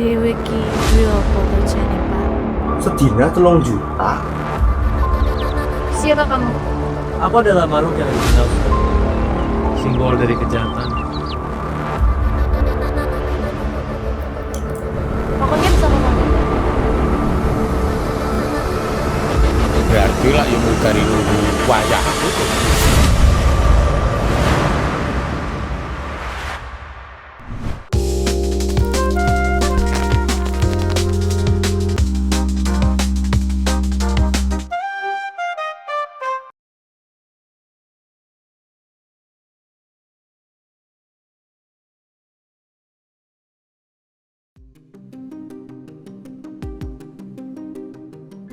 dhewe ki duwe apa kerjane, Pak? Sedina 3 juta. Siapa kamu? Aku adalah makhluk yang dikenal simbol dari kejahatan. Pokoknya bersama kamu. Berarti lah yang dari dulu wajah aku tuh.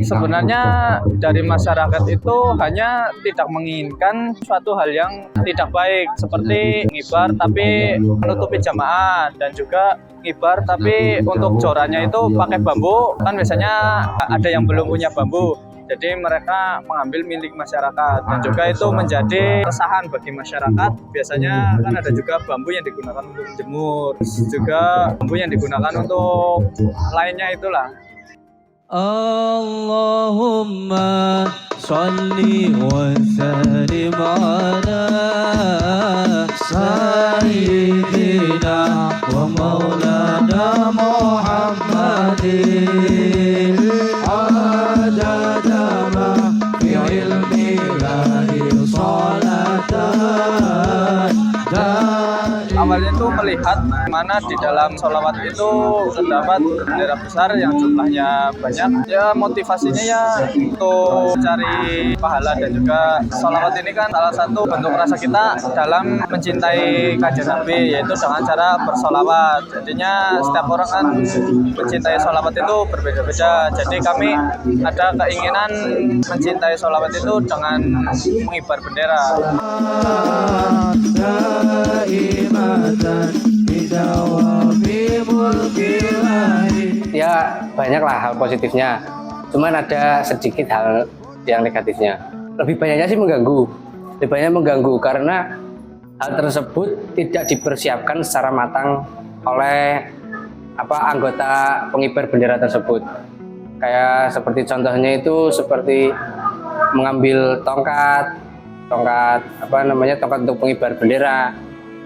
Sebenarnya dari masyarakat itu hanya tidak menginginkan suatu hal yang tidak baik seperti ngibar tapi menutupi jamaah dan juga ngibar tapi untuk jorannya itu pakai bambu, kan biasanya ada yang belum punya bambu. Jadi mereka mengambil milik masyarakat dan juga itu menjadi keresahan bagi masyarakat. Biasanya kan ada juga bambu yang digunakan untuk menjemur, juga bambu yang digunakan untuk lainnya itulah. Allahumma salli wa sallim ala sayyidina wa maulana Muhammadin adada ma fi ilmi lahi salatan. Awalnya itu melihat mana di dalam sholawat itu terdapat bendera besar yang jumlahnya banyak. Ya motivasinya ya untuk cari pahala dan juga sholawat ini kan salah satu bentuk rasa kita dalam mencintai kanjeng Nabi, yaitu dengan cara bersolawat. Jadinya setiap orang kan mencintai sholawat itu berbeda-beda. Jadi kami ada keinginan mencintai sholawat itu dengan mengibar bendera. Ya banyaklah hal positifnya, cuman ada sedikit hal yang negatifnya. Lebih banyaknya sih mengganggu, lebih banyak mengganggu karena hal tersebut tidak dipersiapkan secara matang oleh anggota pengibar bendera tersebut. Kayak seperti contohnya itu seperti mengambil tongkat untuk pengibar bendera.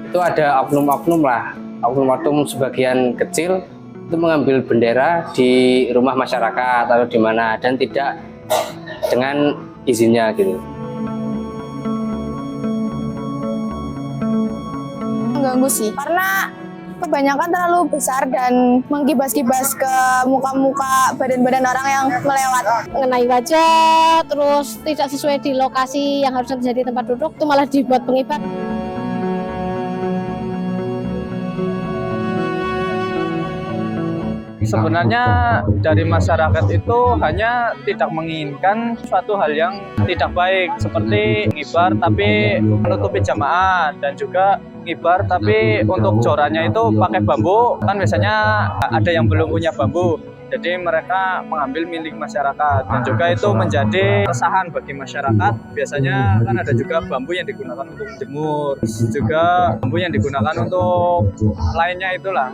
Itu ada oknum sebagian kecil itu mengambil bendera di rumah masyarakat atau di mana dan tidak dengan izinnya gitu. Mengganggu sih, karena kebanyakan terlalu besar dan menggibas-gibas ke muka-muka badan-badan orang yang melewat. Mengenai wajah, terus tidak sesuai di lokasi yang harusnya menjadi tempat duduk, itu malah dibuat pengibar. Sebenarnya dari masyarakat itu hanya tidak menginginkan suatu hal yang tidak baik seperti ngibar tapi menutupi jamaah dan juga ngibar tapi untuk jorannya itu pakai bambu, kan biasanya ada yang belum punya bambu. Jadi mereka mengambil milik masyarakat dan juga itu menjadi keresahan bagi masyarakat. Biasanya kan ada juga bambu yang digunakan untuk menjemur, juga bambu yang digunakan untuk lainnya itulah.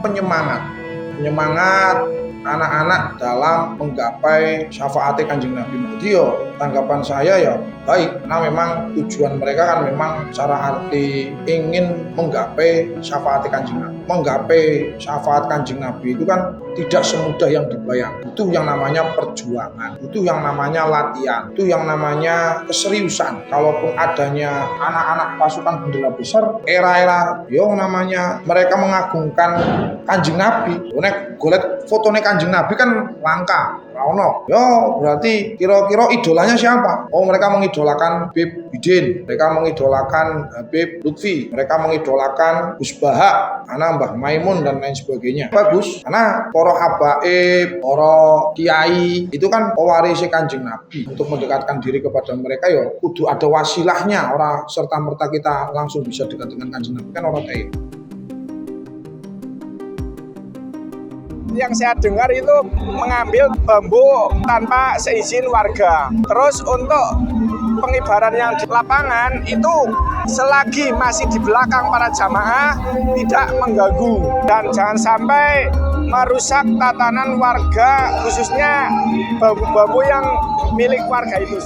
penyemangat anak-anak dalam menggapai syafaat Kanjeng Nabi. Jadi tanggapan saya ya baik, karena memang tujuan mereka kan memang secara arti ingin menggapai syafaat Kanjeng Nabi. Menggapai syafaat Kanjeng Nabi itu kan tidak semudah yang dibayangkan. Itu yang namanya perjuangan, itu yang namanya latihan, itu yang namanya keseriusan. Kalaupun adanya anak-anak pasukan bendera besar, era-era yang namanya mereka mengagungkan Kanjeng Nabi. Nek golek fotonya Kanjeng Nabi kan langka. Ono, yo berarti kira-kira idolanya siapa? Oh, mereka mengidolakan Habib Bidin, mereka mengidolakan Habib Lutfi, mereka mengidolakan Gus Baha, anak Mbah Maimun dan lain sebagainya. Bagus, karena para habaib, para kiai itu kan pewarisi Kanjeng Nabi. Untuk mendekatkan diri kepada mereka yo kudu ada wasilahnya, orang serta merta kita langsung bisa dekat dengan Kanjeng Nabi kan orang kayak. Yang saya dengar itu mengambil bambu tanpa seizin warga. Terus untuk pengibaran yang di lapangan itu selagi masih di belakang para jamaah tidak mengganggu dan jangan sampai merusak tatanan warga, khususnya bambu-bambu yang milik warga itu.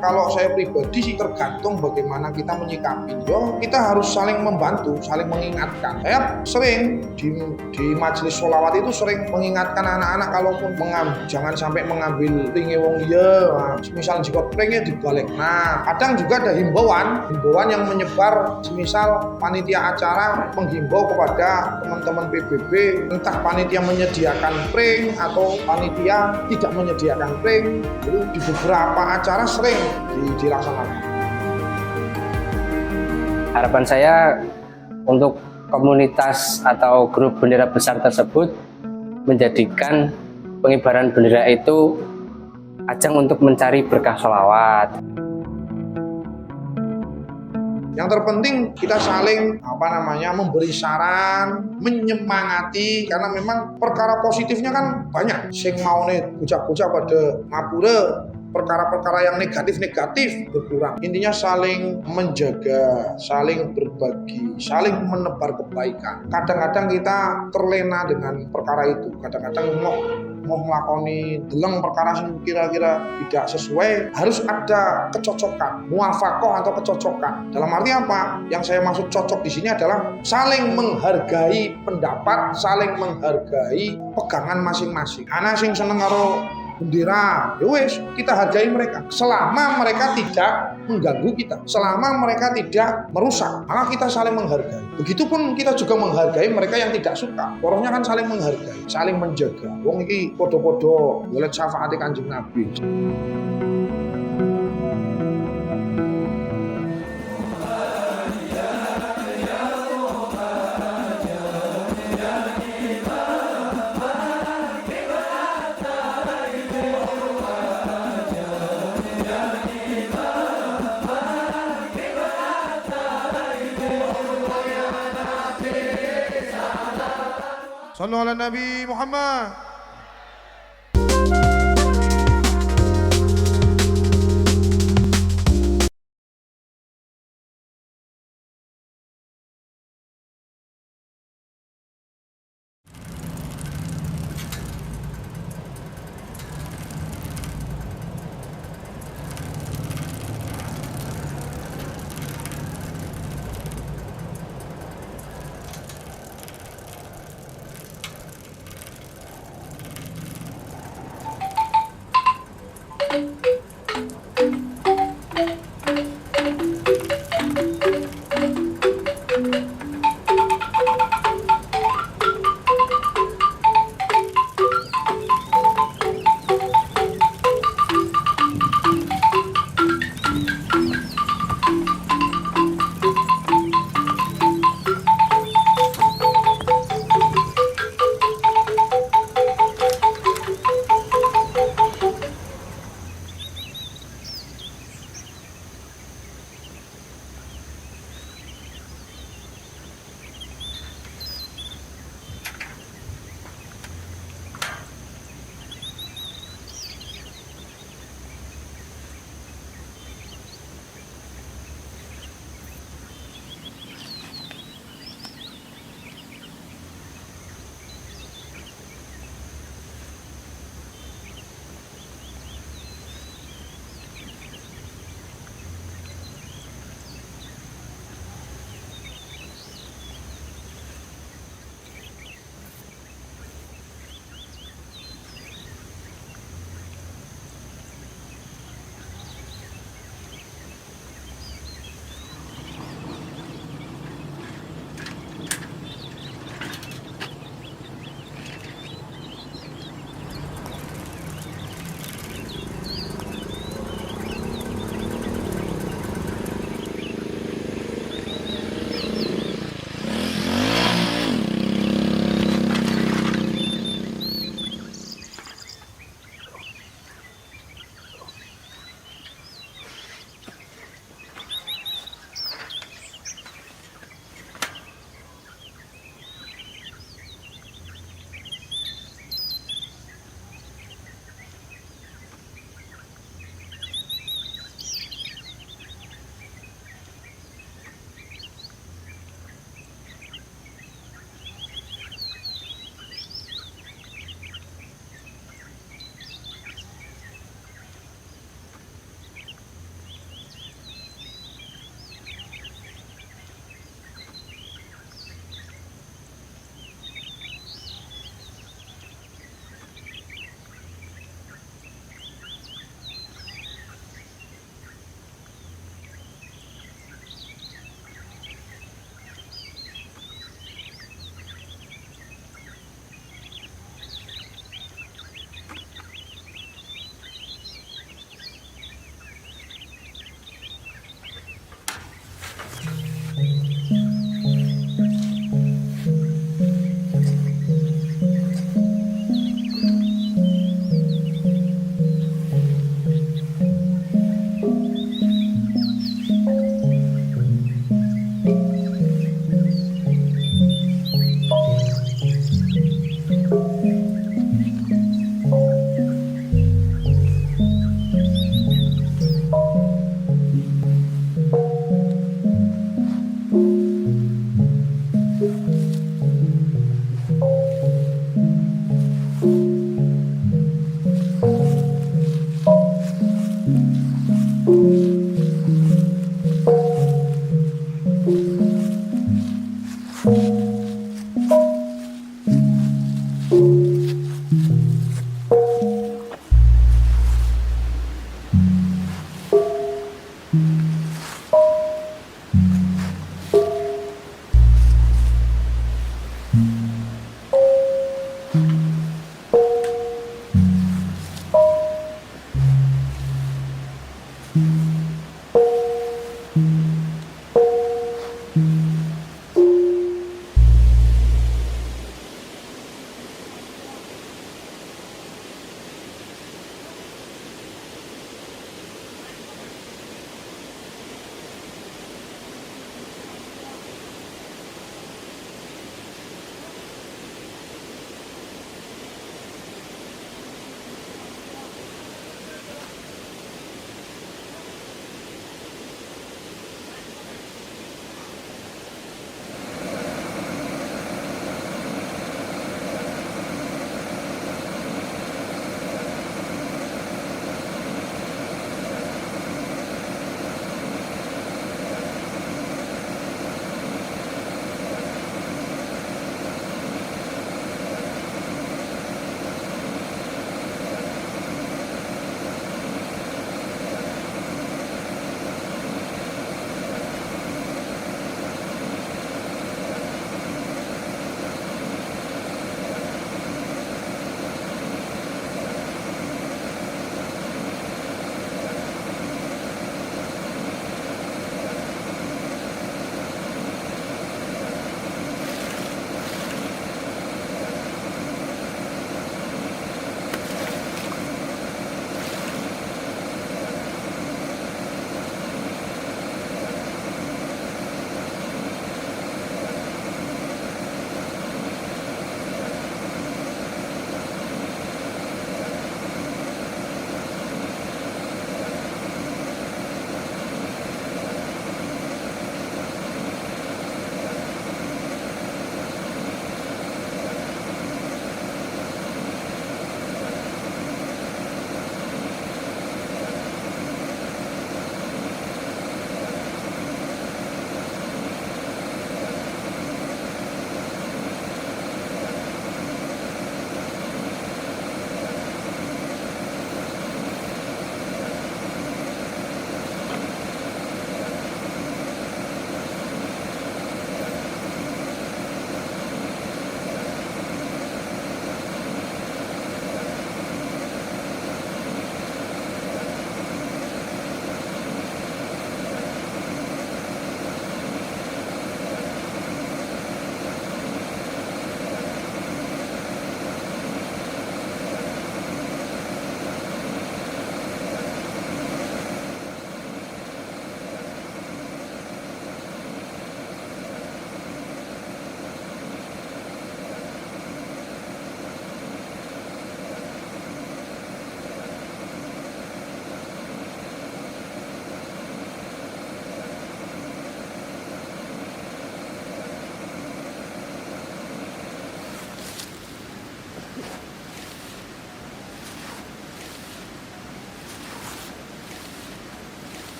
Kalau saya pribadi sih tergantung bagaimana kita menyikapi. Yo, kita harus saling membantu, saling mengingatkan. Saya sering di majelis sholawat itu sering mengingatkan anak-anak kalaupun jangan sampai mengambil pringe wong iya. Misal jika pringnya dibalik. Nah, kadang juga ada himbauan yang menyebar. Semisal panitia acara menghimbau kepada teman-teman PBB, entah panitia menyediakan pring atau panitia tidak menyediakan pring. Jadi di beberapa acara sering dilaksanakan. Harapan saya untuk komunitas atau grup bendera besar tersebut menjadikan pengibaran bendera itu ajang untuk mencari berkah sholawat. Yang terpenting kita saling memberi saran, menyemangati, karena memang perkara positifnya kan banyak. Sing mau nih bocah-bocah pada ngapura, perkara-perkara yang negatif berkurang. Intinya saling menjaga, saling berbagi, saling menebar kebaikan. Kadang-kadang kita terlena dengan perkara itu. Kadang-kadang mau ngelakoni deleng perkara yang kira-kira tidak sesuai, harus ada kecocokan, muafakoh atau kecocokan. Dalam arti apa? Yang saya maksud cocok di sini adalah saling menghargai pendapat, saling menghargai pegangan masing-masing. Ana sing seneng karo bendera, ya wes, kita hargai mereka selama mereka tidak mengganggu kita, selama mereka tidak merusak, maka kita saling menghargai. Begitupun kita juga menghargai mereka yang tidak suka. Pokoknya kan saling menghargai, saling menjaga. Wong iki podo-podo golek syafaat Kanjeng Nabi. Sallu ala Nabi Muhammad.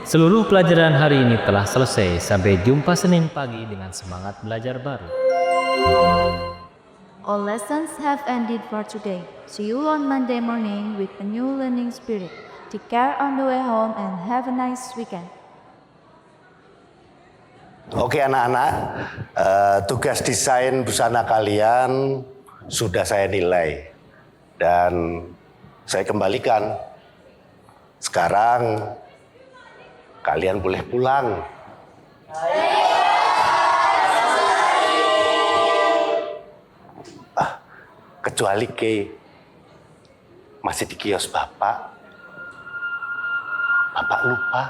Seluruh pelajaran hari ini telah selesai. Sampai jumpa Senin pagi dengan semangat belajar baru. All lessons have ended for today. See you on Monday morning with a new learning spirit. Take care on the way home and have a nice weekend. Oke anak-anak, tugas desain busana kalian sudah saya nilai dan saya kembalikan. Sekarang kalian boleh pulang. Kecuali Kay masih di kios Bapak. Bapak lupa.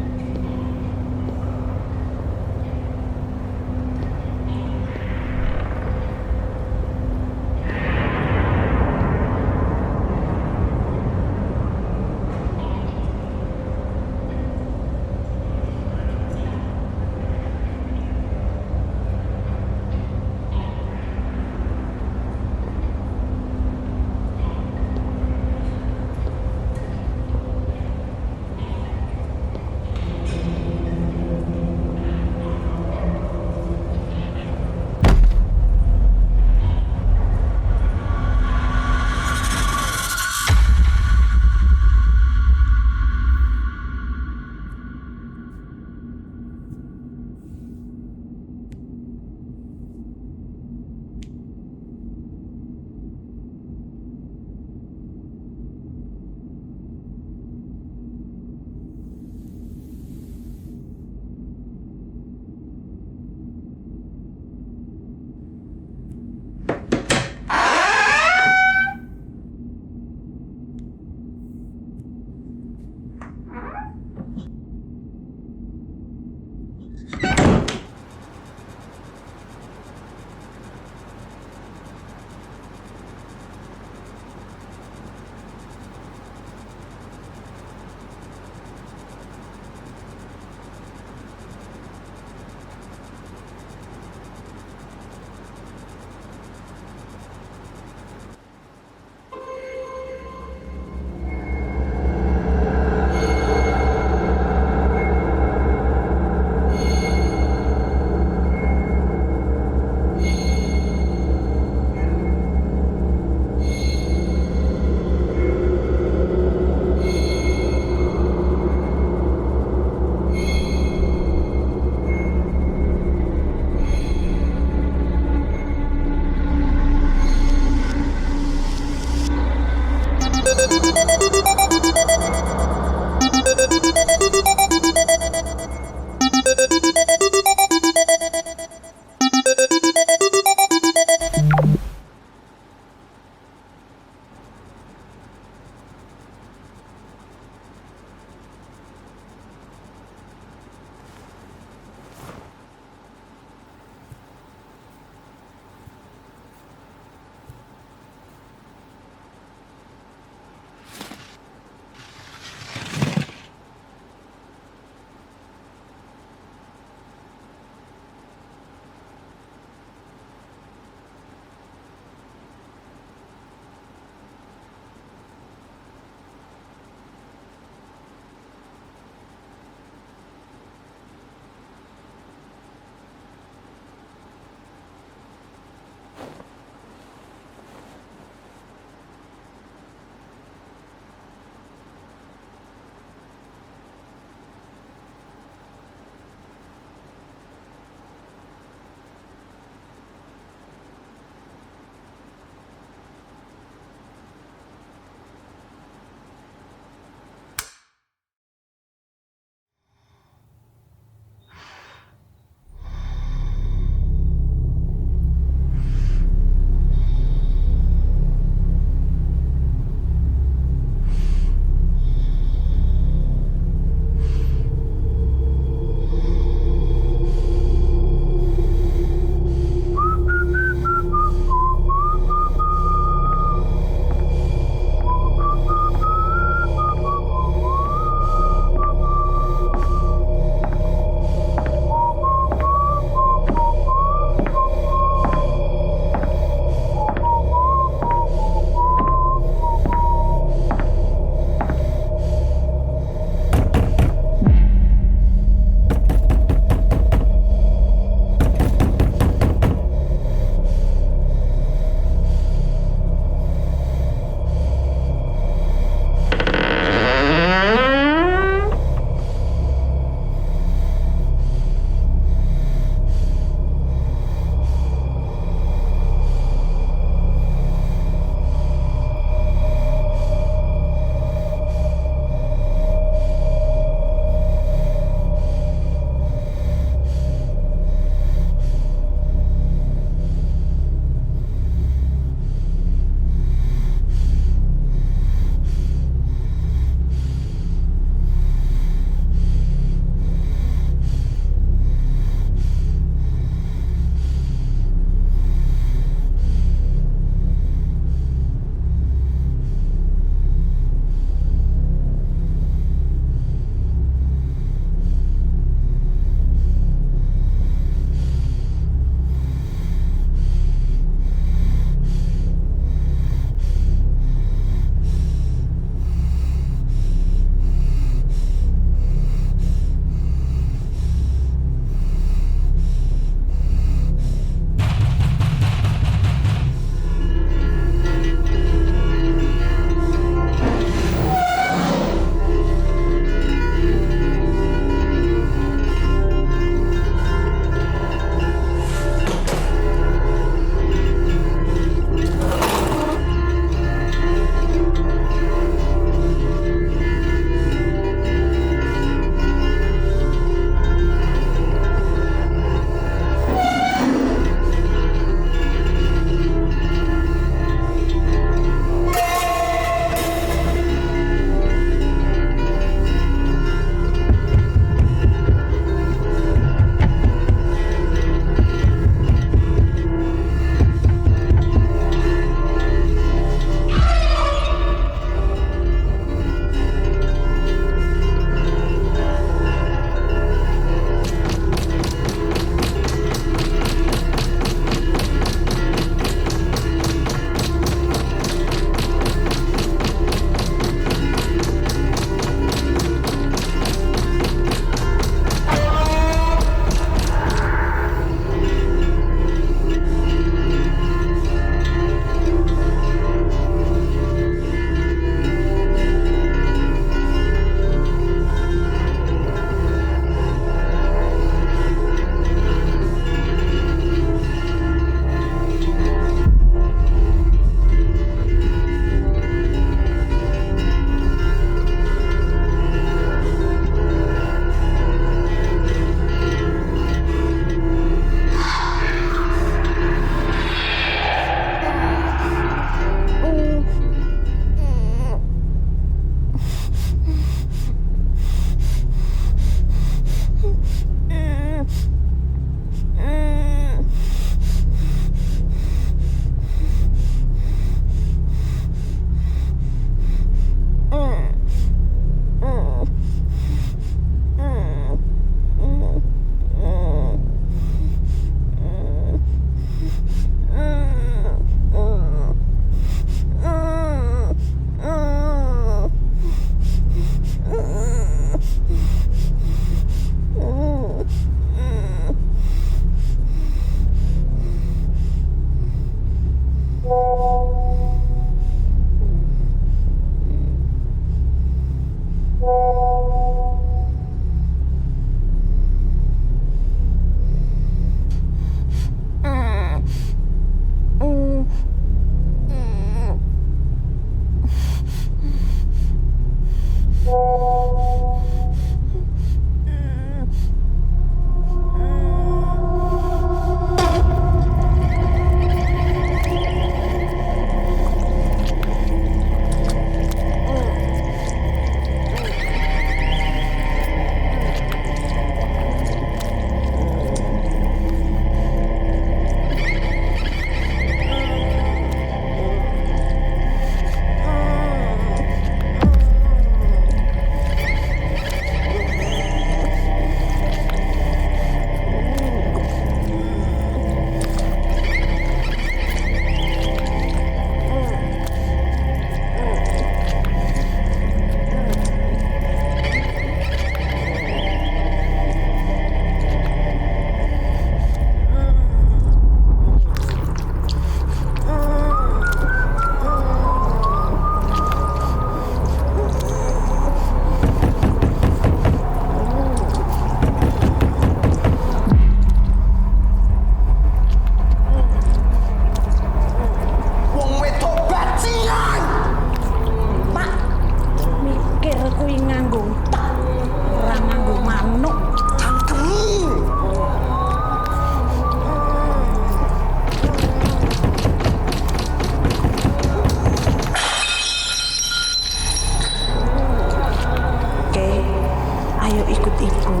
Ayo ikut ibu.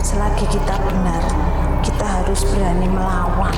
Selagi kita benar, kita harus berani melawan.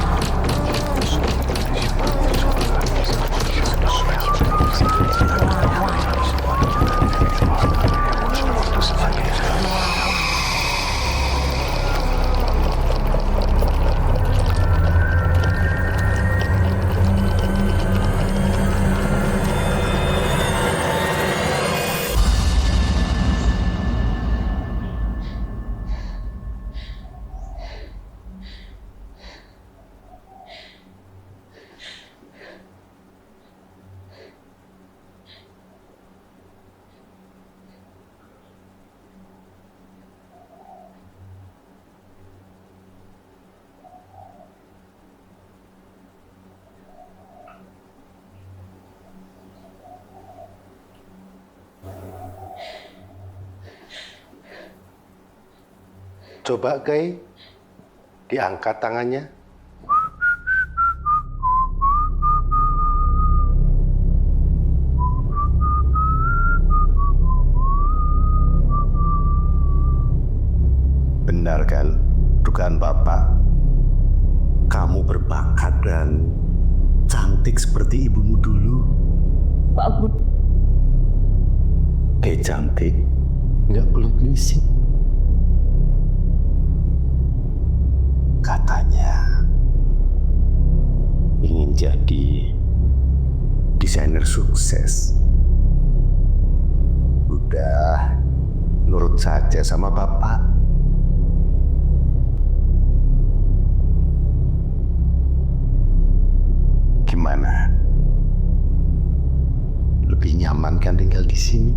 Coba Kay, diangkat tangannya. Benar kan dugaan Bapak? Kamu berbakat dan cantik seperti ibumu dulu. Pak Bud. Cantik, nggak perlu berisik. Katanya ingin jadi desainer sukses. Udah nurut saja sama Bapak. Gimana? Lebih nyaman kan tinggal di sini?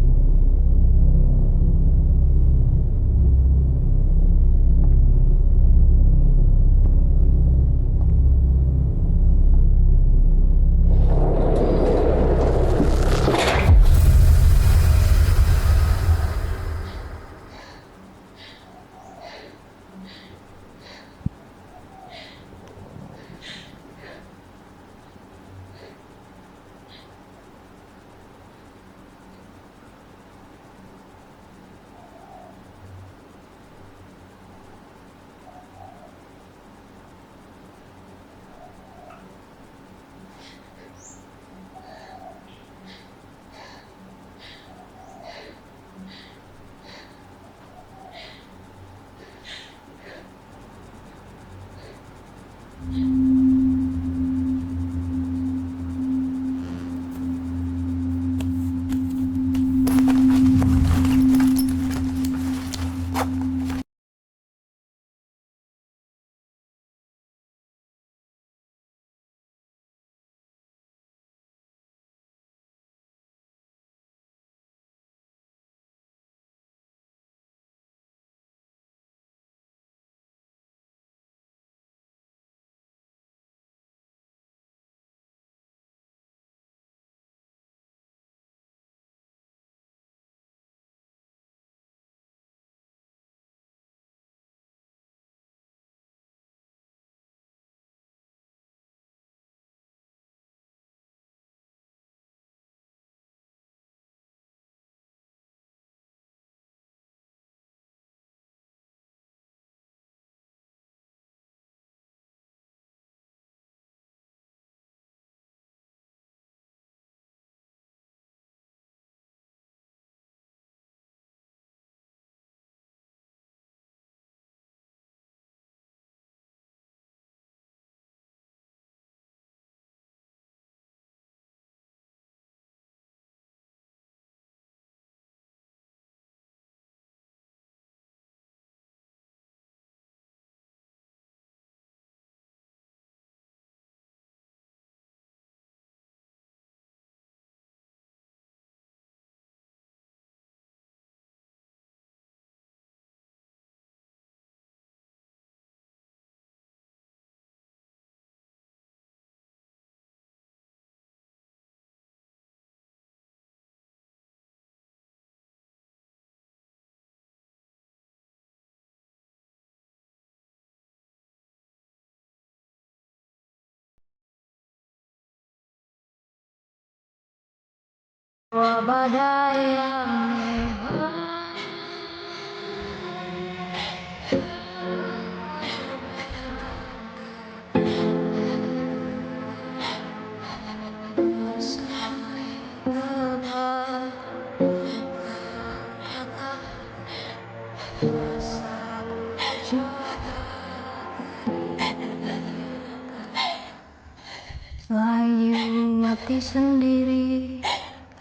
hati sendiri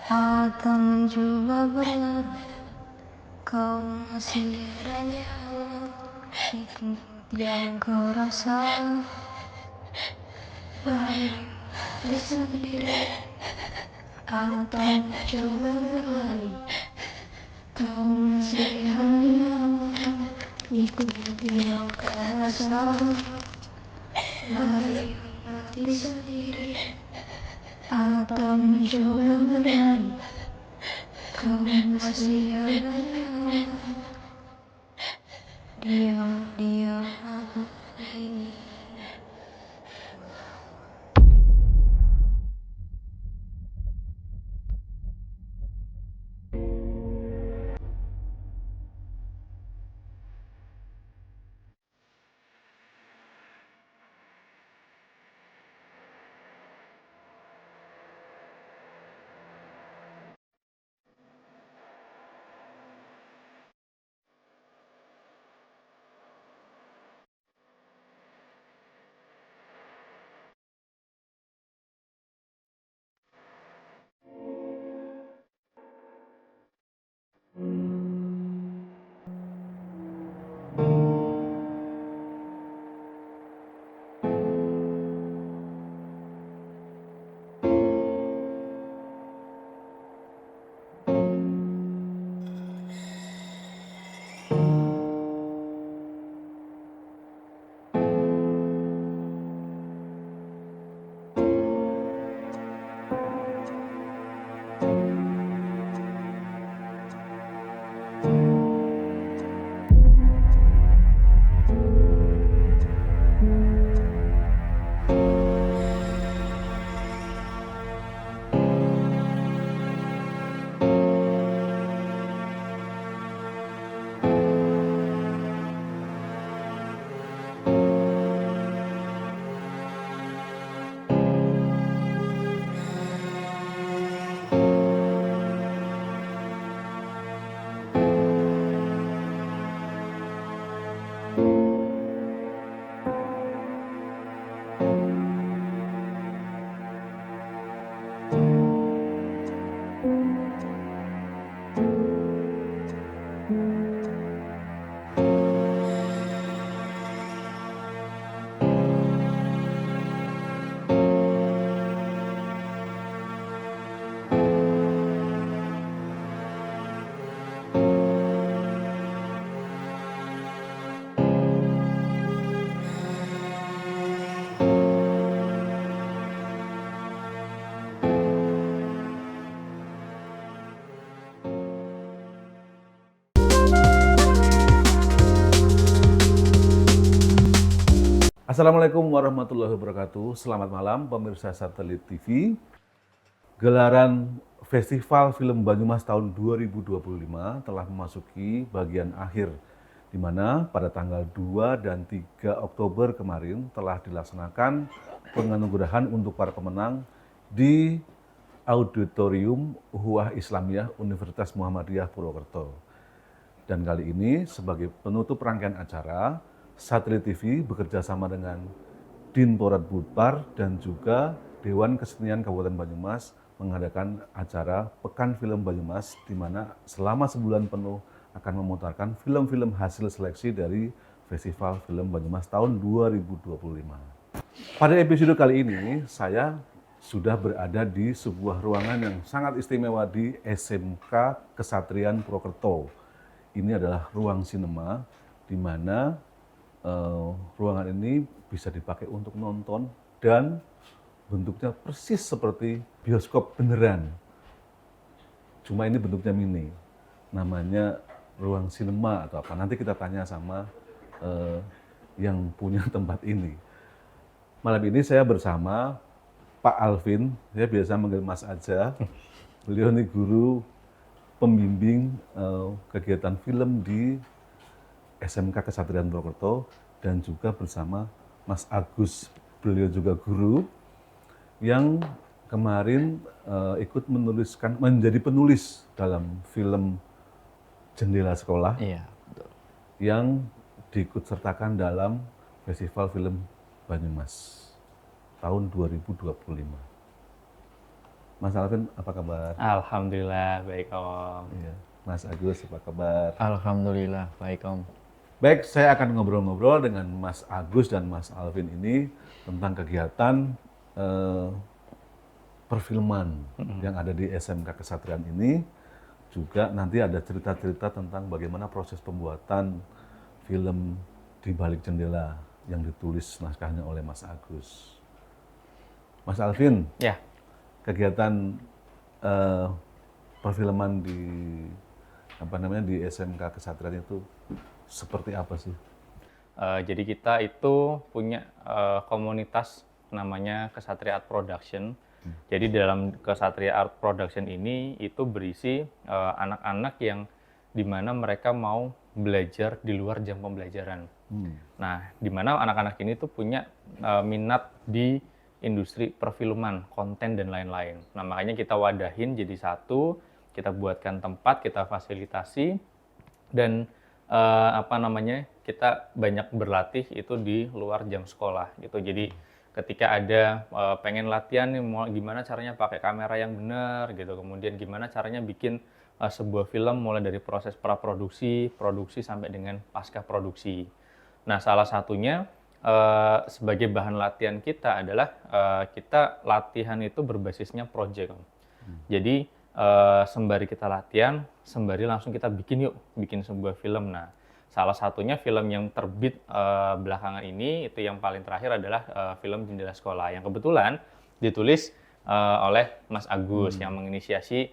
atau mencoba berat, kau masih adanya itu yang kau rasa. Baik hati sendiri atau mencoba berlari, kau masih hanya ikut yang kau rasa. Baik hati sendiri atau mencoba berlari, kau masih ada diam-diam ini. Assalamualaikum warahmatullahi wabarakatuh. Selamat malam pemirsa Satelit TV. Gelaran Festival Film Banyumas tahun 2025 telah memasuki bagian akhir, di mana pada tanggal 2 dan 3 Oktober kemarin telah dilaksanakan penganugerahan untuk para pemenang di Auditorium Ukhuwah Islamiyah Universitas Muhammadiyah Purwokerto. Dan kali ini sebagai penutup rangkaian acara, Satelit TV bekerja sama dengan Dinporat Budpar dan juga Dewan Kesenian Kabupaten Banyumas mengadakan acara Pekan Film Banyumas, di mana selama sebulan penuh akan memutarkan film-film hasil seleksi dari Festival Film Banyumas tahun 2025. Pada episode kali ini, saya sudah berada di sebuah ruangan yang sangat istimewa di SMK Kesatrian Purwokerto. Ini adalah ruang sinema, di mana ruangan ini bisa dipakai untuk nonton dan bentuknya persis seperti bioskop beneran. Cuma ini bentuknya mini. Namanya ruang sinema atau apa. Nanti kita tanya sama yang punya tempat ini. Malam ini saya bersama Pak Alvin, saya biasa manggil Mas aja. Beliau ini guru pembimbing kegiatan film di SMK Kesatrian Purwokerto, dan juga bersama Mas Agus, beliau juga guru yang kemarin ikut menjadi penulis dalam film Jendela Sekolah, yang diikut sertakan dalam Festival Film Banyumas tahun 2025. Mas Alvin apa kabar? Alhamdulillah baik Om. Iya. Mas Agus apa kabar? Alhamdulillah baik Om. Baik, saya akan ngobrol-ngobrol dengan Mas Agus dan Mas Alvin ini tentang kegiatan perfilman yang ada di SMK Kesatrian ini. Juga nanti ada cerita-cerita tentang bagaimana proses pembuatan film Di Balik Jendela yang ditulis naskahnya oleh Mas Agus. Mas Alvin, ya, kegiatan perfilman di di SMK Kesatrian itu seperti apa sih? Jadi kita itu punya komunitas namanya Kesatria Art Production. Jadi dalam Kesatria Art Production ini itu berisi anak-anak yang dimana mereka mau belajar di luar jam pembelajaran. Nah, dimana anak-anak ini tuh punya minat di industri perfilman, konten dan lain-lain. Nah, makanya kita wadahin jadi satu, kita buatkan tempat, kita fasilitasi, dan kita banyak berlatih itu di luar jam sekolah gitu. Jadi ketika ada pengen latihan nih, mau gimana caranya pakai kamera yang benar gitu, kemudian gimana caranya bikin sebuah film mulai dari proses praproduksi, produksi sampai dengan pasca produksi. Nah, salah satunya sebagai bahan latihan kita adalah kita latihan itu berbasisnya project. Jadi sembari kita latihan, sembari langsung kita bikin sebuah film. Nah, salah satunya film yang terbit belakangan ini itu yang paling terakhir adalah film Jendela Sekolah yang kebetulan ditulis oleh Mas Agus yang menginisiasi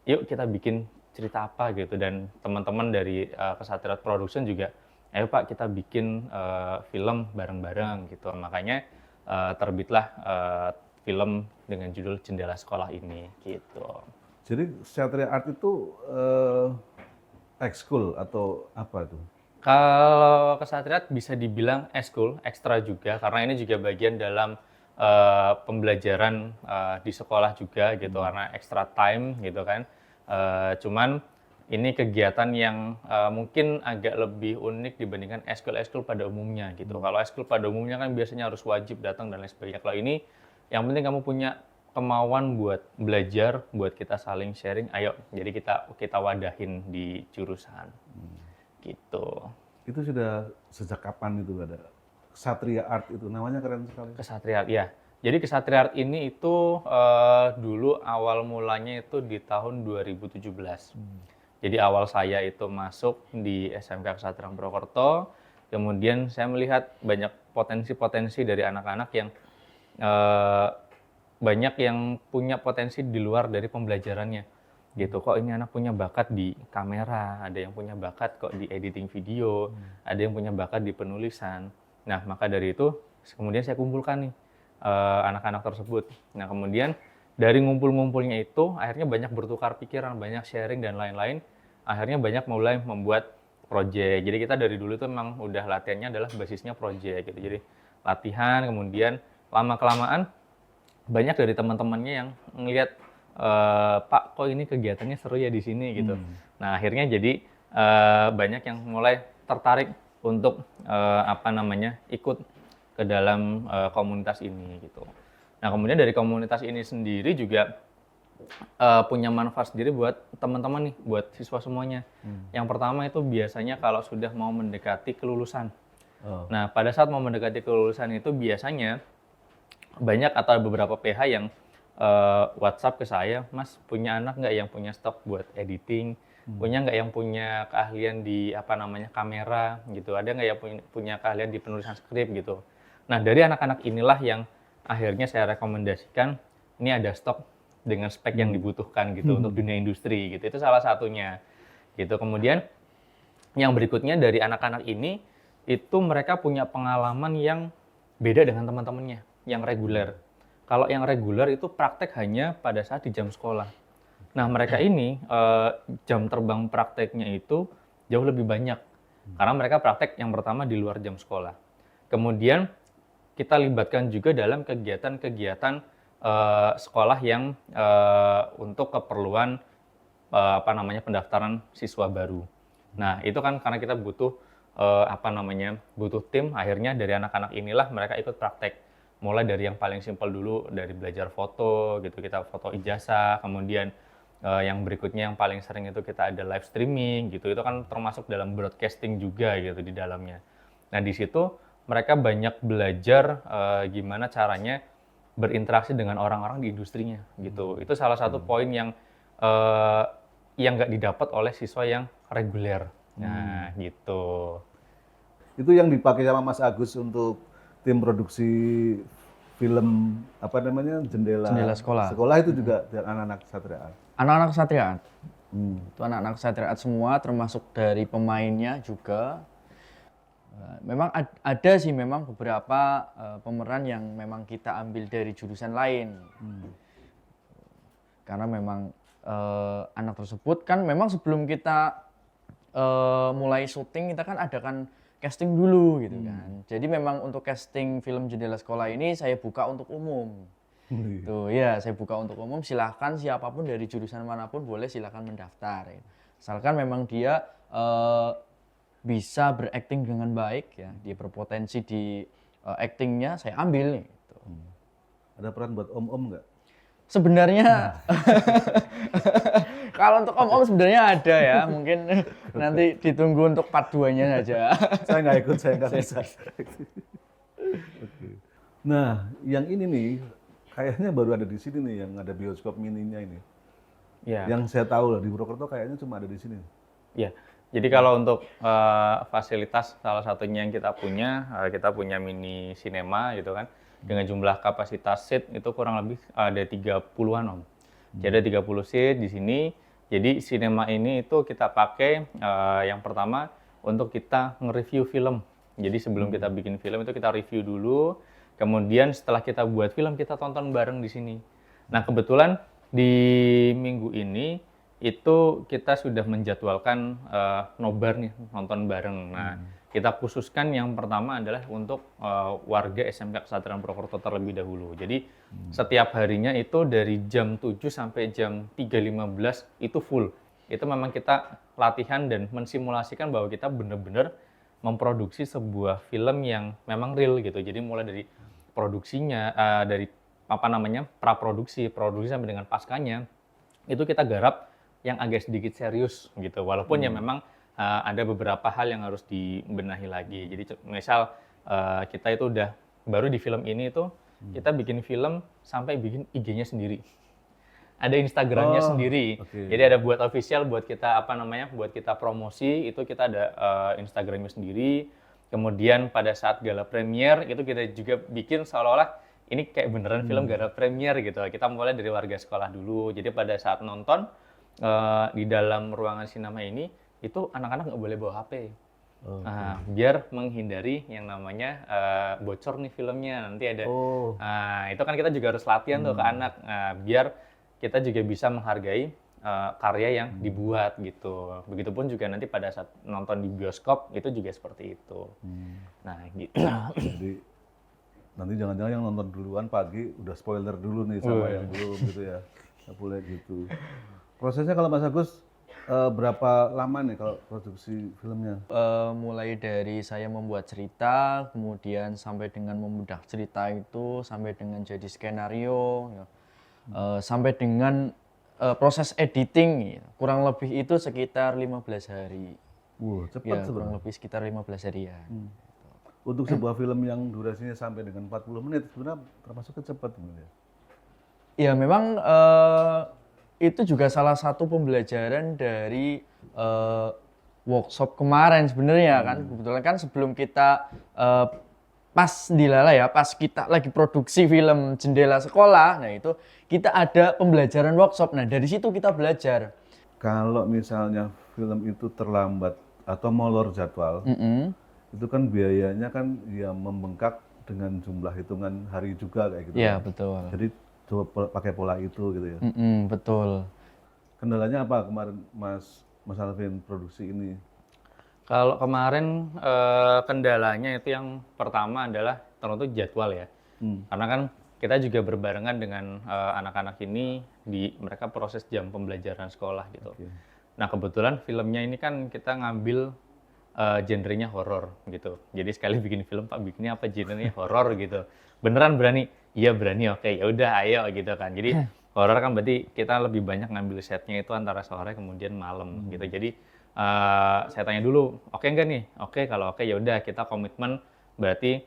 yuk kita bikin cerita apa gitu, dan teman-teman dari Kesatria Production juga ayo Pak kita bikin film bareng-bareng gitu. Makanya terbitlah film dengan judul Jendela Sekolah ini gitu. Jadi Kesatria Art itu ekskul atau apa itu? Kalau Kesatria bisa dibilang ekskul, ekstra juga, karena ini juga bagian dalam pembelajaran di sekolah juga gitu, karena extra time gitu kan. Cuman ini kegiatan yang mungkin agak lebih unik dibandingkan ekskul-ekskul pada umumnya gitu. Kalau ekskul pada umumnya kan biasanya harus wajib datang dan lain sebagainya. Kalau ini yang penting kamu punya kemauan buat belajar, buat kita saling sharing, ayo. Jadi kita wadahin di jurusan. Gitu. Itu sudah sejak kapan itu ada Kesatria Art itu? Namanya keren sekali. Kesatria Art, ya. Jadi Kesatria Art ini itu dulu awal mulanya itu di tahun 2017. Jadi awal saya itu masuk di SMK Kesatria Purwokerto, kemudian saya melihat banyak potensi-potensi dari anak-anak yang banyak yang punya potensi di luar dari pembelajarannya. Gitu, kok ini anak punya bakat di kamera, ada yang punya bakat kok di editing video, ada yang punya bakat di penulisan. Nah, maka dari itu kemudian saya kumpulkan nih anak-anak tersebut. Nah, kemudian dari ngumpul-ngumpulnya itu akhirnya banyak bertukar pikiran, banyak sharing dan lain-lain. Akhirnya banyak mulai membuat project. Jadi kita dari dulu tuh memang udah latihannya adalah basisnya project gitu. Jadi latihan, kemudian lama-kelamaan banyak dari teman-temannya yang ngelihat, Pak, kok ini kegiatannya seru ya di sini gitu. Nah, akhirnya jadi banyak yang mulai tertarik untuk ikut ke dalam komunitas ini gitu. Nah, kemudian dari komunitas ini sendiri juga punya manfaat sendiri buat teman-teman nih, buat siswa semuanya. Yang pertama itu biasanya kalau sudah mau mendekati kelulusan. Nah, pada saat mau mendekati kelulusan itu biasanya banyak atau beberapa PH yang WhatsApp ke saya, Mas punya anak nggak yang punya stok buat editing, punya nggak yang punya keahlian di kamera gitu, ada nggak yang punya keahlian di penulisan skrip gitu. Nah, dari anak-anak inilah yang akhirnya saya rekomendasikan, ini ada stok dengan spek yang dibutuhkan gitu untuk dunia industri gitu. Itu salah satunya gitu. Kemudian yang berikutnya dari anak-anak ini itu mereka punya pengalaman yang beda dengan teman-temannya yang reguler. Kalau yang reguler itu praktek hanya pada saat di jam sekolah. Nah, mereka ini jam terbang prakteknya itu jauh lebih banyak. Karena mereka praktek yang pertama di luar jam sekolah. Kemudian kita libatkan juga dalam kegiatan-kegiatan sekolah yang untuk keperluan pendaftaran siswa baru. Nah, itu kan karena kita butuh butuh tim, akhirnya dari anak-anak inilah mereka ikut praktek. mulai dari yang paling simpel dulu, dari belajar foto gitu, kita foto ijazah, kemudian yang berikutnya yang paling sering itu kita ada live streaming gitu, itu kan termasuk dalam broadcasting juga gitu di dalamnya. Nah di situ mereka banyak belajar gimana caranya berinteraksi dengan orang-orang di industrinya gitu. Itu salah satu poin yang nggak didapat oleh siswa yang reguler. Nah gitu. Itu yang dipakai sama Mas Agus untuk tim produksi film apa namanya Jendela Sekolah. Sekolah itu juga anak-anak kesatriaan. Anak-anak kesatriaan. Itu anak-anak kesatriaan semua, termasuk dari pemainnya juga. Memang ada sih memang beberapa pemeran yang memang kita ambil dari jurusan lain. Karena memang anak tersebut kan memang sebelum kita mulai syuting kita kan adakan casting dulu gitu kan. Jadi memang untuk casting film Jendela Sekolah ini saya buka untuk umum. Tuh ya, saya buka untuk umum, silahkan siapapun dari jurusan manapun boleh silahkan mendaftar. Asalkan memang dia bisa berakting dengan baik ya, dia berpotensi di aktingnya saya ambil gitu. Ada peran buat om-om nggak? Sebenarnya kalau untuk om-om sebenarnya ada ya, mungkin nanti ditunggu untuk part 2-nya saja. Saya nggak ikut, saya nggak bisa. Nah, yang ini nih kayaknya baru ada di sini nih, yang ada bioskop mininya ini. Ya. Yang saya tahu lah di Purwokerto kayaknya cuma ada di sini. Ya, jadi kalau untuk fasilitas salah satunya yang kita punya mini cinema gitu kan, dengan jumlah kapasitas seat itu kurang lebih ada 30-an Om. Jadi ada 30 seat di sini. Jadi cinema ini itu kita pakai yang pertama untuk kita nge-review film. Jadi sebelum kita bikin film itu kita review dulu. Kemudian setelah kita buat film, kita tonton bareng di sini. Nah kebetulan di minggu ini itu kita sudah menjadwalkan nobar nih, nonton bareng. Nah kita khususkan yang pertama adalah untuk warga SMK Kesatriaan Purwokerto terlebih dahulu. Jadi setiap harinya itu dari jam 7 sampai jam 3.15 itu full. Itu memang kita latihan dan mensimulasikan bahwa kita benar-benar memproduksi sebuah film yang memang real gitu. Jadi mulai dari produksinya, dari praproduksi, produksi sampai dengan paskanya, itu kita garap yang agak sedikit serius gitu. Walaupun ya memang ada beberapa hal yang harus dibenahi lagi. Jadi misal kita itu udah baru di film ini itu kita bikin film sampai bikin IG-nya sendiri. Ada Instagramnya sendiri. Jadi ada buat official, buat kita buat kita promosi itu kita ada Instagramnya sendiri. Kemudian pada saat gala premier itu kita juga bikin seolah-olah ini kayak beneran film gala premier gitu. Kita mulai dari warga sekolah dulu. Jadi pada saat nonton di dalam ruangan sinema ini itu anak-anak nggak boleh bawa HP. Biar menghindari yang namanya bocor nih filmnya nanti ada. Itu kan kita juga harus latihan tuh ke anak. Biar kita juga bisa menghargai karya yang dibuat gitu. Begitupun juga nanti pada saat nonton di bioskop itu juga seperti itu. Nah gitu. Jadi nanti jangan-jangan yang nonton duluan pagi udah spoiler dulu nih sama yang belum gitu ya. Nggak boleh gitu. Prosesnya kalau Mas Agus berapa lama nih kalau produksi filmnya? Mulai dari saya membuat cerita, kemudian sampai dengan memudah cerita itu, sampai dengan jadi skenario, ya. Sampai dengan proses editing, ya. Kurang lebih itu sekitar 15 hari. Wow, cepat ya, sebenarnya. kurang lebih sekitar 15 hari ya. Untuk sebuah film yang durasinya sampai dengan 40 menit sebenarnya termasuk cepat sebenarnya. Ya memang itu juga salah satu pembelajaran dari workshop kemarin sebenarnya kan. Kebetulan kan sebelum kita pas dilala ya, pas kita lagi produksi film Jendela Sekolah, nah itu kita ada pembelajaran workshop. Nah dari situ kita belajar. Kalau misalnya film itu terlambat atau molor jadwal, itu kan biayanya kan ya membengkak dengan jumlah hitungan hari juga kayak gitu. Iya betul. Jadi coba pakai pola itu gitu ya. Betul. Kendalanya apa kemarin Mas Alvin produksi ini? Kalau kemarin kendalanya itu yang pertama adalah tentu jadwal ya. Karena kan kita juga berbarengan dengan anak-anak ini di mereka proses jam pembelajaran sekolah gitu. Nah kebetulan filmnya ini kan kita ngambil genrenya horor gitu. Jadi sekali bikin film, Pak bikinnya apa genrenya horor gitu. Beneran berani? Iya berani, oke ya udah ayo gitu kan. Jadi horor kan berarti kita lebih banyak ngambil setnya itu antara sore kemudian malam gitu. Jadi saya tanya dulu, oke nggak nih? Oke, kalau oke ya udah kita komitmen berarti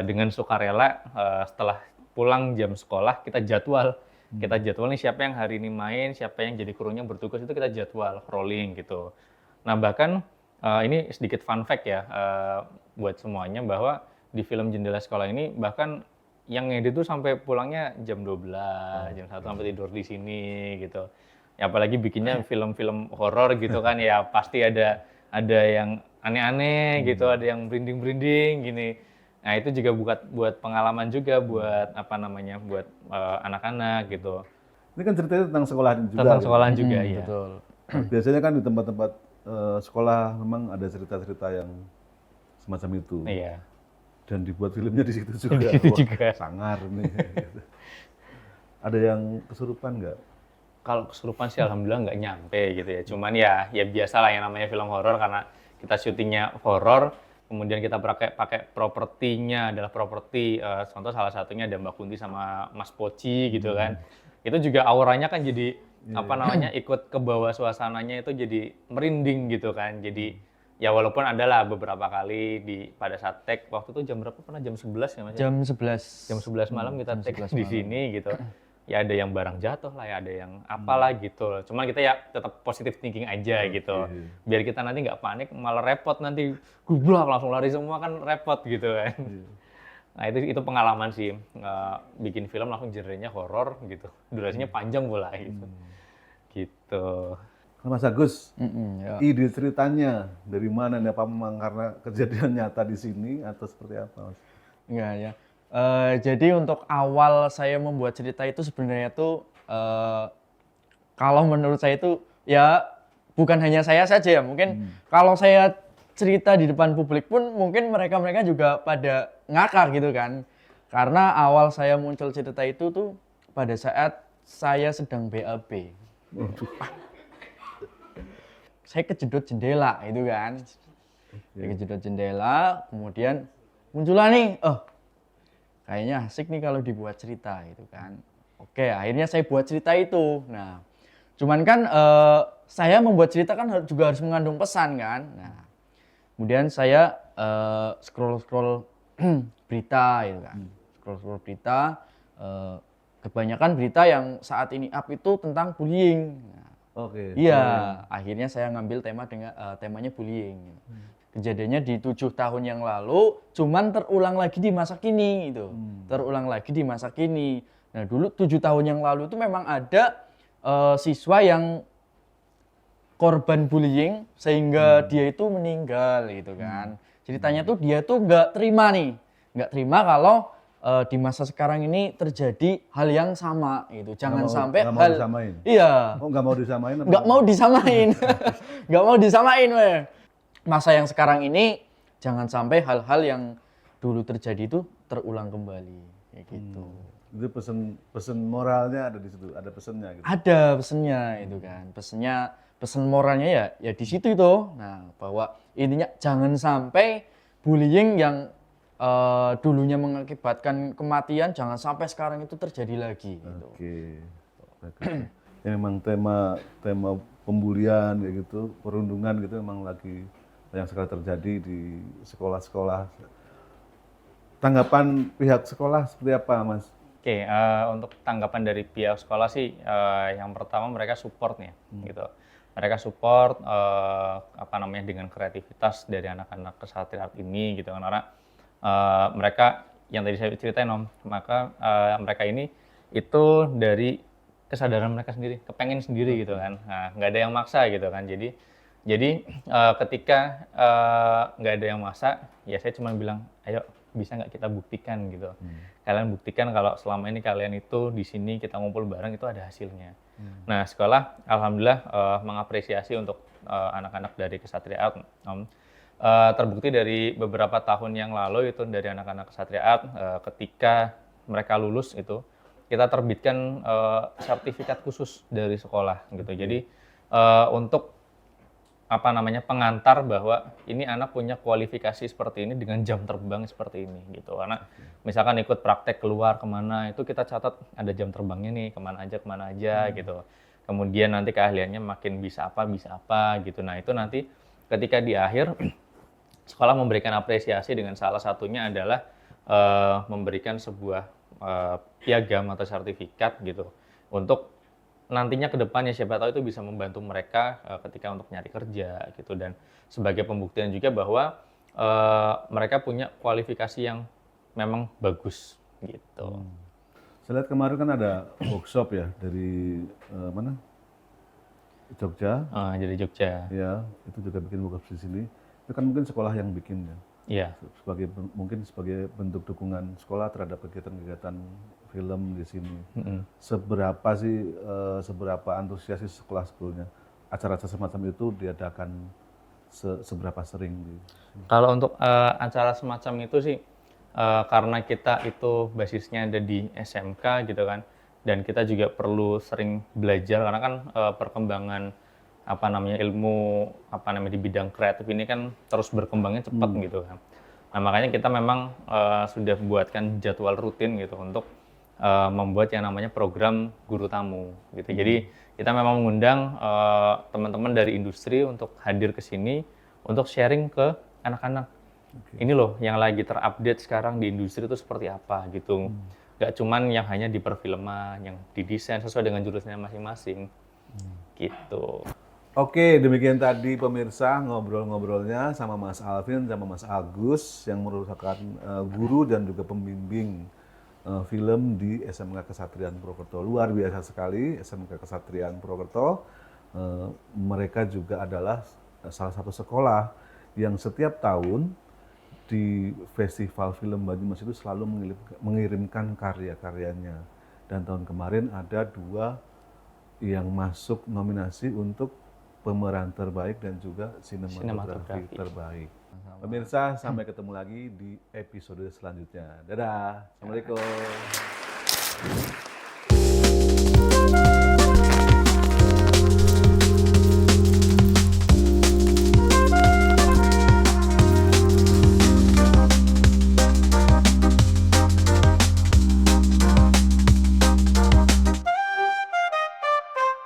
dengan sukarela setelah pulang jam sekolah kita jadwal. Kita jadwal nih siapa yang hari ini main, siapa yang jadi krunya bertugas itu kita jadwal rolling gitu. Nah bahkan ini sedikit fun fact ya buat semuanya bahwa di film Jendela Sekolah ini bahkan yang ngedit tuh sampai pulangnya jam 12, jam 1 sampai tidur di sini gitu. Ya apalagi bikinnya film-film horor gitu kan ya pasti ada yang aneh-aneh gitu, ada yang merinding-merinding gini. Nah itu juga buat pengalaman juga buat buat anak-anak gitu. Ini kan ceritanya tentang sekolahan juga. Tentang sekolahan juga, iya. Betul. Biasanya kan di tempat-tempat sekolah memang ada cerita-cerita yang semacam itu. Iya. Dan dibuat filmnya di situ juga. Di situ juga. Sangar nih. Ada yang kesurupan nggak? Kalau kesurupan sih alhamdulillah nggak nyampe gitu ya. Cuman ya biasa lah yang namanya film horor karena kita syutingnya horor. Kemudian kita pakai propertinya adalah properti contoh salah satunya ada Mbak Kunti sama Mas Poci gitu kan. Itu juga auranya kan jadi ikut ke bawah suasananya itu jadi merinding gitu kan. Jadi ya walaupun adalah beberapa kali pada saat take waktu itu jam berapa pernah jam 11 ya Mas? Jam 11. Jam 11 malam kita take di sini gitu. Ya ada yang barang jatuh lah ya, ada yang apalah gitu. Cuman kita ya tetap positive thinking aja gitu. Biar kita nanti nggak panik, malah repot nanti gublak langsung lari semua kan repot gitu kan. Nah itu pengalaman sih, bikin film langsung genrenya horor gitu. Durasinya panjang pula gitu. Gitu. Mas Agus, ide ceritanya dari mana nih? Apa memang karena kejadian nyata di sini atau seperti apa Mas? Enggak ya. Jadi untuk awal saya membuat cerita itu sebenarnya tuh kalau menurut saya itu ya bukan hanya saya saja ya, mungkin kalau saya cerita di depan publik pun mungkin mereka juga pada ngakak gitu kan. Karena awal saya muncul cerita itu tuh pada saat saya sedang BAB. Saya kejedot jendela itu kan. Saya kejedot jendela, kemudian muncullah nih, kayaknya asik nih kalau dibuat cerita gitu kan. Oke, akhirnya saya buat cerita itu. Nah, cuman kan saya membuat cerita kan juga harus mengandung pesan kan. Nah, kemudian saya scroll berita gitu kan. Scroll berita, kebanyakan berita yang saat ini up itu tentang bullying. Nah, iya, akhirnya saya ngambil temanya bullying. Kejadiannya di 7 tahun yang lalu, cuman terulang lagi di masa kini itu. Terulang lagi di masa kini. Nah dulu 7 tahun yang lalu itu memang ada siswa yang korban bullying sehingga dia itu meninggal gitu kan. Ceritanya tuh dia tuh nggak terima kalau di masa sekarang ini terjadi hal yang sama gitu. Jangan sampai hal disamain. Iya. Oh nggak mau disamain? Nggak mau disamain. Nggak mau disamain weh. Masa yang sekarang ini jangan sampai hal-hal yang dulu terjadi itu terulang kembali kayak gitu. Itu pesan moralnya ada di situ, ada pesannya gitu. Ada pesannya itu kan. Pesan moralnya ya di situ itu. Nah, bahwa intinya jangan sampai bullying yang dulunya mengakibatkan kematian jangan sampai sekarang itu terjadi lagi gitu. Oke. Ya, memang tema pembulian kayak gitu, perundungan gitu memang lagi yang sekali terjadi di sekolah-sekolah. Tanggapan pihak sekolah seperti apa, Mas? Oke, untuk tanggapan dari pihak sekolah sih, yang pertama mereka support nih, gitu. Mereka support dengan kreativitas dari anak-anak Kesatria Art ini, gitu. Karena mereka yang tadi saya ceritain mereka ini itu dari kesadaran mereka sendiri, kepengen sendiri gitu kan. Nah, nggak ada yang maksa gitu kan. Jadi ketika nggak ada yang maksa, ya saya cuma bilang, ayo bisa nggak kita buktikan gitu. Kalian buktikan kalau selama ini kalian itu di sini kita ngumpul bareng itu ada hasilnya. Nah sekolah alhamdulillah mengapresiasi untuk anak-anak dari Kesatria Art. Terbukti dari beberapa tahun yang lalu itu dari anak-anak Kesatria Art ketika mereka lulus itu kita terbitkan sertifikat khusus dari sekolah gitu. Jadi untuk pengantar bahwa ini anak punya kualifikasi seperti ini dengan jam terbang seperti ini gitu. Karena misalkan ikut praktek keluar kemana itu kita catat ada jam terbangnya nih kemana aja gitu. Kemudian nanti keahliannya makin bisa apa gitu. Nah itu nanti ketika di akhir sekolah memberikan apresiasi dengan salah satunya adalah memberikan sebuah piagam atau sertifikat gitu untuk nantinya ke depannya siapa tahu itu bisa membantu mereka ketika untuk nyari kerja gitu, dan sebagai pembuktian juga bahwa mereka punya kualifikasi yang memang bagus gitu. Saya lihat kemarin kan ada workshop ya dari mana? Jogja. Dari Jogja. Ya, itu juga bikin workshop di sini. Itu kan mungkin sekolah yang bikin ya. Iya. Mungkin sebagai bentuk dukungan sekolah terhadap kegiatan-kegiatan film di sini. Seberapa antusias sekolah sebetulnya acara-acara semacam itu diadakan seberapa sering? Kalau untuk acara semacam itu sih karena kita itu basisnya ada di SMK gitu kan, dan kita juga perlu sering belajar karena kan perkembangan ilmu di bidang kreatif ini kan terus berkembangnya cepat gitu kan. Nah makanya kita memang sudah buatkan jadwal rutin gitu untuk membuat yang namanya program guru tamu gitu. Jadi kita memang mengundang teman-teman dari industri untuk hadir ke sini untuk sharing ke anak-anak. Ini loh yang lagi terupdate sekarang di industri itu seperti apa gitu. Gak cuman yang hanya di perfilman, yang didesain sesuai dengan jurusannya masing-masing gitu. Oke, demikian tadi pemirsa ngobrol-ngobrolnya sama Mas Alvin sama Mas Agus yang merupakan guru dan juga pembimbing film di SMK Kesatrian Purwokerto. Luar biasa sekali SMK Kesatrian Purwokerto. Mereka juga adalah salah satu sekolah yang setiap tahun di Festival Film Banyumas itu selalu mengirimkan karya-karyanya. Dan tahun kemarin ada 2 yang masuk nominasi untuk pemeran terbaik dan juga sinematografi terbaik. Pemirsa, sampai ketemu lagi di episode selanjutnya. Dadah. Assalamualaikum.